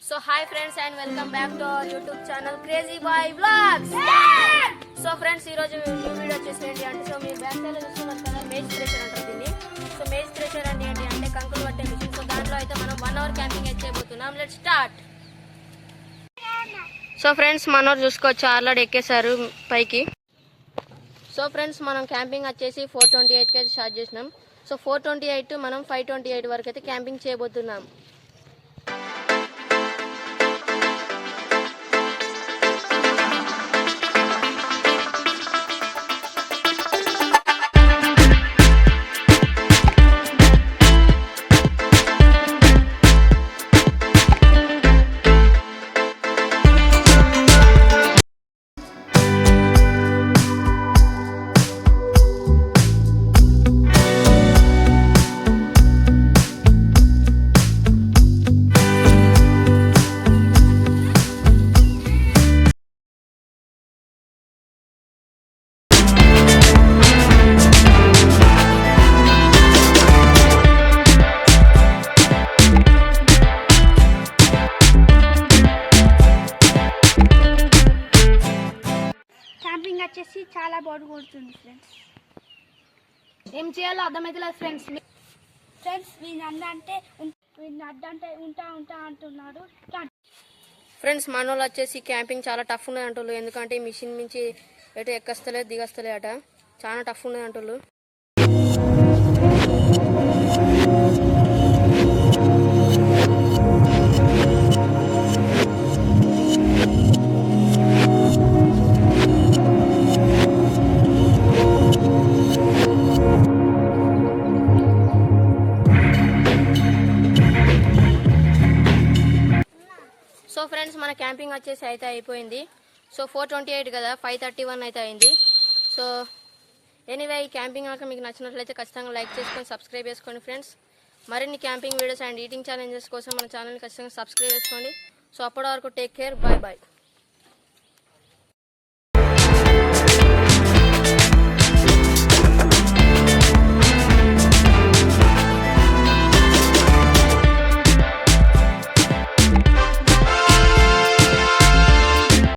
So hi friends and welcome back to our YouTube channel Crazy Boy Vlogs. So friends ఈ రోజు new video వచ్చేసేయండి అంటే so మీరు back side చూస్తున్నారు కదా మేజ్ థ్రెషర్ అంటారు దీన్ని. సో మేజ్ థ్రెషర్ అంటే ఏంటి అంటే కంకులు పట్టే మిషన్. సో దాంట్లో అయితే మనం 1 అవర్ క్యాంపింగ్ అయితే చేయబోతున్నాం. Let's start. సో ఫ్రెండ్స్ మనోరు చూసుకోవచ్చు ఆల్రెడీ ఎక్కేసారు పైకి. సో ఫ్రెండ్స్ మనం క్యాంపింగ్ వచ్చేసి 4:28కి అయితే స్టార్ట్ చేసినాం. సో 4:28 మనం 5:28 వరకు అయితే క్యాంపింగ్ చేయబోతున్నాం. క్యాంపింగ్ వచ్చేసి చాలా బోర్ కొడుతుంది ఫ్రెండ్స్. ఏం చేయాలో అర్థమైతే లేదు ఫ్రెండ్స్. వీళ్ళు అడ్డంటే ఉంటా అంటున్నాడు. ఫ్రెండ్స్ మనోళ్ళు వచ్చేసి క్యాంపింగ్ చాలా టఫ్ ఉన్నది అంటున్నారు. ఎందుకంటే ఈ మిషన్ నుంచి ఎటు ఎక్కస్తలే దిగస్తలే అట చాలా టఫ్ ఉన్నది అంటున్నారు. సో ఫ్రెండ్స్ మన క్యాంపింగ్ వచ్చేసి అయితే అయిపోయింది. సో 4:28 కదా 5:31 అయితే అయింది. సో ఎనీవే ఈ క్యాంపింగ్ కనుక మీకు నచ్చినట్లయితే ఖచ్చితంగా లైక్ చేసుకొని సబ్స్క్రైబ్ చేసుకోండి ఫ్రెండ్స్. మరిన్ని camping videos and eating challenges కోసం మన ఛానల్ని ఖచ్చితంగా సబ్స్క్రైబ్ చేసుకోండి. సో అప్పటి వరకు టేక్ కేర్, బాయ్ బాయ్.